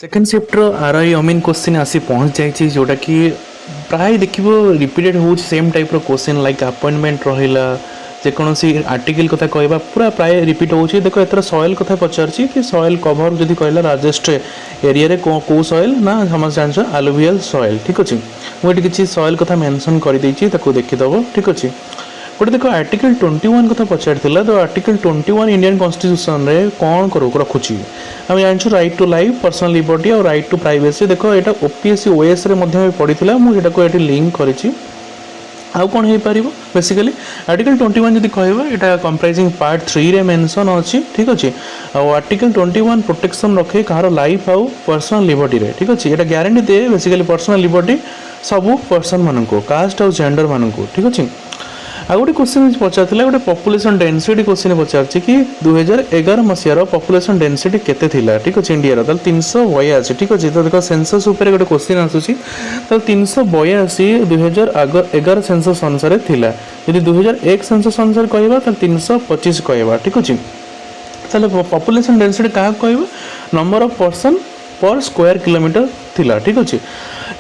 Second shifter RI अमीन question आसी पहुँच जाइए जोटा कि प्राय देख रिपीटेड हो same type question like appointment रहा जेकोसी आर्टिकल कथा कहवा पूरा प्राय रिपीट हो देख एथर सॉइल कथा पचार कि सॉइल कभर जदि कहला लार्जेस्ट एरिया कौ सॉइल ना समस्त जान आलुवियल सॉइल ठीक अच्छे मुझे किसी सॉइल कथा मेंशन कर देखीदेव ठीक अच्छे गोटे देख आर्टिकल 21 कथा पचार तो आर्टिकल 21 इंडियन कॉन्स्टिट्यूशन रे कौन करो रखुची आम जानूँ right to life personal liberty और राइट टू प्राइवेसी देख यहाँ ओपीएससी ओएस पढ़ी मुझे लिंक करी आउ कौन हो पार बेसिकली आर्टिकल 21 जब कह कंप्राइजिंग पार्ट 3 रे मेंशन अच्छी ठीक अच्छे आर्टिकल 21 प्रोटेक्शन रखे कहार लाइफ आउ पर्सनल लिबर्टी रे ठीक अच्छे यहाँ guarantee they basically personal liberty सबू पर्सन मानक कास्ट आउ जेंडर मानक ठीक अच्छे आ गोटे क्वेश्चन पचार गोटे पॉपुलेशन डेंसिटी क्वेश्चन पचार कि 2011 मसीहार पॉपुलेशन डेंसिटी केते थिला ठीक अच्छे इंडिया ताल 382 ठीक अच्छे तो देख सेंसस उपर गोटे क्वेश्चन आसूसी ताल 382 2011 सेंसस अनुसार थिला यदि 2001 सेंसस अनुसार कहबा ताल 325 कहबा ठीक अच्छे ताल पॉपुलेशन डेंसिटी क्या कहबा number of person per square kilometre थिला ठीक अच्छे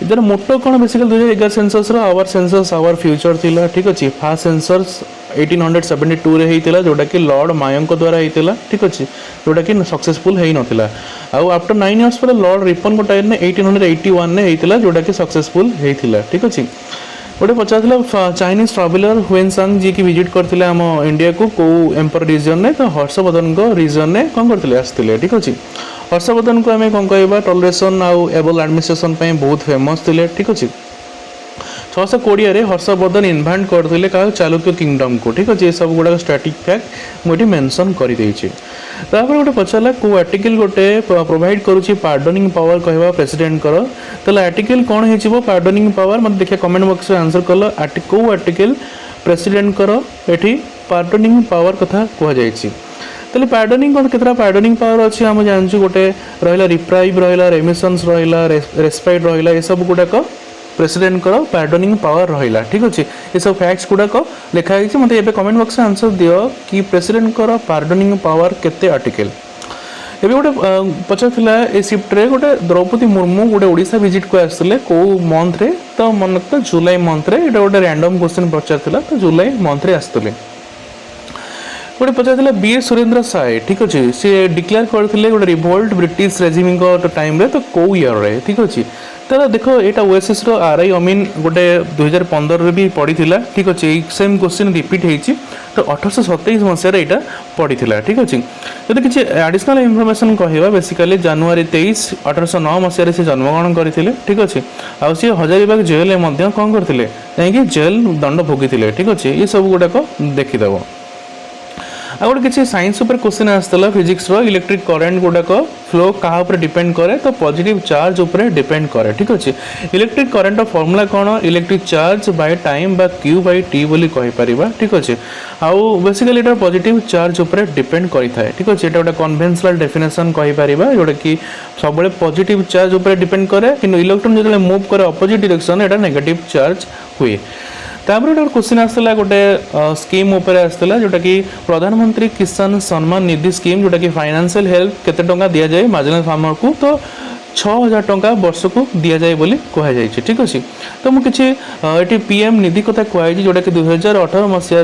इधर मोटो कौन basically 2011 census our census our future थिला ठीक अच्छे फास्ट सेंसस 1872 रे होता जोटा कि लॉर्ड मायों द्वारा होता ठीक अच्छे जोटा कि सक्सेसफुल हो नाला आउ आफ्टर 9 इयर्स पर लॉर्ड रिपन को टाइम 1881 रे होता जोटा कि सक्सेसफुल होता ठीक अच्छे गोटे पचार चाइनीज ट्रावेलर हुएन सांग जी की विजिट करते आम इंडिया को कौ एम्पर रीजन में तो हर्षवर्धन रीजन में कौन करते आसते ठीक अच्छे हर्षवर्धन को आम कौन कह टॉलरेशन आउ एबल एडमिनिस्ट्रेशन बहुत फेमस थे ठीक अच्छे 620 हर्षवर्धन इन्वेंट करते क्या चालुक्य किंगडम को ठीक अच्छे ये सब गुड़ा स्टैटिक फैक्ट मुझे मेंशन कर गोटे पचारा को आर्टिकल गोटे प्रोवाइड करुच्ची पार्डनिंग पावर कहवा प्रेसिडेंट कर ताले आर्टिकल कौन हो पार्डनिंग पावर मतलब देखिए कमेंट बॉक्स में आंसर कल कौ आर्टिकल प्रेसिडेंट कर ये पार्डनिंग पावर कथा कहुई ताले पार्डनिंग केतरा पार्डनिंग पावर अच्छी आम जानूँ गोटे रहा रिप्राइव रहा रेमिशंस रहा रेस्पाइट रहा ये सब गुड़ाक प्रेसिडेंट कर पार्डनिंग पावर रहा ठीक अच्छे ये सब फैक्ट्स गुड़ाक लिखाई मतलब ये कमेंट बॉक्स में आंसर दियो कि प्रेसिडेंट कर पार्डनिंग पावर केते आर्टिकल एबे गोटे पचार ए शिफ्ट गोटे द्रौपदी मुर्मू गोटे ओडिशा विजिट को आसते कौ मंथ रे तो मन तो जुलाई मंथ रे एटा गोटे रैंडम क्वेश्चन पचार तो जुलाई मंथ रे आसते गोटे पचार बी एस सुरेंद्र साय ठीक अच्छे सी डिक्लेयर करते गोटे रिवोल्ट ब्रिटिश रेजिम टाइम तो कौ ईयर रे ठीक अच्छे तो देख यहाँ ओएसएस आरआई अमीन गोटे 2015 भी पड़ी ठीक अच्छे सेम क्वेश्चन रिपीट होती तो 1827 मसीह यहाँ पड़ी ठीक अच्छे जब किसी एडिशनल इनफॉरमेशन कहवा बेसिकली जनवरी 23 1809 मसीह से जन्मग्रहण करते ठीक अच्छे आउ सी हजारीबाग जेल में कौन करते कहीं जेल दंड भोगी ठीक अच्छे ये सब गुड़ाक देखीदेव आ गोटे किसी साइंस उपर क्वेश्चन आसला फिजिक्स इलेक्ट्रिक करेन्ट गुड़ाक फ्लो क्या डिपेंड करे तो पॉजिटिव चार्ज उपर डिपेंड करे ठीक अच्छे इलेक्ट्रिक करेन्ट फॉर्मूला कौन इलेक्ट्रिक चार्ज बाय टाइम बा क्यू बाय टी बोली कहि परिबा ठीक अच्छे आउ बेसिकली एटा पॉजिटिव चार्ज उपर डिपेंड करिथाय ठीक अच्छे एटा गोटे कन्वेंशनल डेफिनेशन कहि परिबा जोटा कि सब पॉजिटिव चार्ज उपर डिपेंड करे किंतु इलेक्ट्रॉन जो मूव करे अपोजिट डायरेक्शन एटा नेगेटिव चार्ज हुए तापर गोटे क्वेश्चन आसला गोटे स्कीम उपर आसला जोटा कि प्रधानमंत्री किसान सम्मान निधि स्कीम जोटा कि फाइनेंशियल हेल्प केते टंका दिया जाए मार्जिनल फार्मर को तो 6000 टंका वर्ष को दि जाए बोली कहुई ठीक अच्छे तो मुझे ये पीएम निधि कथा कहुई जोटा कि 2018 मसीह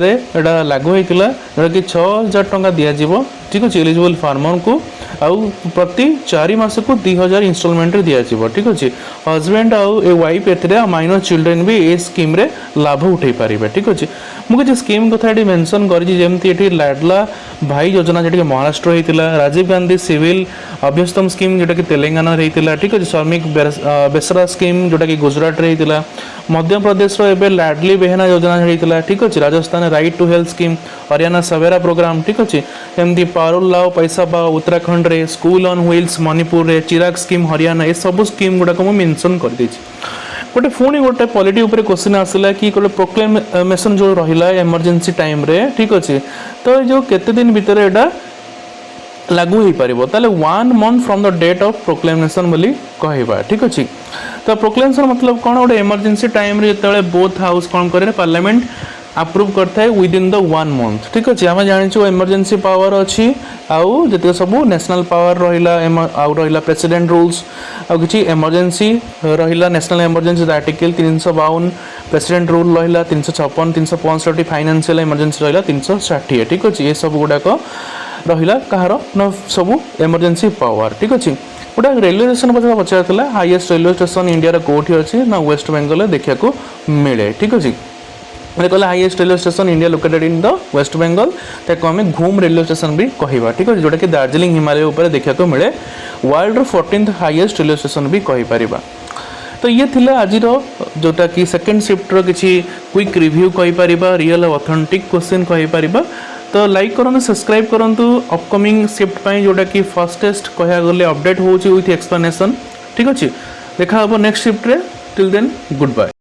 लागू होता जोटा कि 6000 टंका दिज्व ठीक अच्छे एलिजिबल फार्मर को आउ प्रति 4 मास को 2000 इनस्टॉलमेंट दिज्व ठीक अच्छे हजबैंड आउ a wife A minor children भी ये स्कीम रे लाभ उठे पारे ठीक अच्छे मुझे स्कीम कथा ये मेंशन करमती लाडला भाई योजना जोटा कि महाराष्ट्र होता राजीव गांधी सिविल अभ्यस्तम स्कीम जोटा कि तेलंगाना होता ठीक अच्छे श्रमिक बेसरा स्कीम जोटा कि गुजरात रे होता मध्य प्रदेश एवं लाडली बेहना योजना होता ठीक अच्छे Rajasthan right to health scheme Haryana Savera programme ठीक अच्छे एमती पारुल लाओ पैसा पाओ उत्तराखंड रे स्कूल ऑन व्हील्स मणिपुर रे चिराग स्कीम हरियाणा ये सब स्कीम गुड़ाक मुझे मेंशन कर गोटे पुणी गोटे पॉलिटी उपर क्वेश्चन आसला कि गोटे प्रोक्लेमेशन जो रहा इमरजेंसी टाइम रे ठीक अच्छे तो जो केते दिन भीतर एटा लागू हो पार ताले 1 month from the date of proclamation बोली कहवा ठीक अच्छे तो प्रोक्लेमेशन मतलब कौन गोटे इमरजेंसी टाइम रे जो बोथ हाउस कौन करे पार्लियामेंट ଆପ୍ରୁଭ୍ କରିଥାଏ ୱିଦିନ୍ ଦ 1 month। ଠିକ୍ ଅଛି, ଆମେ ଜାଣିଛୁ ଏମର୍ଜେନ୍ସି ପାୱାର ଅଛି, ଆଉ ଯେତିକ ସବୁ ନ୍ୟାସନାଲ୍ ପାୱାର ରହିଲା, ଆଉ ରହିଲା ପ୍ରେସିଡେଣ୍ଟ ରୁଲ୍ସ, ଆଉ କିଛି ଏମର୍ଜେନ୍ସି ରହିଲା, national emergency article 352, president rule ରହିଲା 356, 365, ଫାଇନାନ୍ସିଆଲ ଏମର୍ଜେନ୍ସି ରହିଲା 360। ଠିକ୍ ଅଛି, ଏସବୁ ଗୁଡ଼ାକ ରହିଲା କାହାର ନା ସବୁ ଏମର୍ଜେନ୍ସି ପାୱାର। ଠିକ୍ ଅଛି, गोटे रेलवे स्टेशन पचार पचार हाईएस्ट रेलवे स्टेशन इंडिया कौटी अच्छी ना वेस्ट बेंगल देखा मिले। ठीक अच्छे, कहले highest railway station India located in the West Bengal, ताको आम घूम रेलवे स्टेशन भी कहवा। ठीक अच्छे, जोटा कि दार्जिलिंग हिमालय उपर देखा मिले, world 14th highest railway station भी कहीपर। तो ये थिला आज जोटा कि सेकेंड शिफ्टर किसी क्विक रिव्यू कहीपर, रियल ऑथेंटिक क्वेश्चन कहीपर। तो लाइक करूँ, सब्सक्राइब करूँ अपकमिंग शिफ्ट पर, जोटा कि फास्टेस्ट कह गले अपडेट होची विथ एक्सप्लेनेशन। ठीक अच्छे, देखा नेक्स्ट शिफ्ट रे, टिल देन गुड बाय।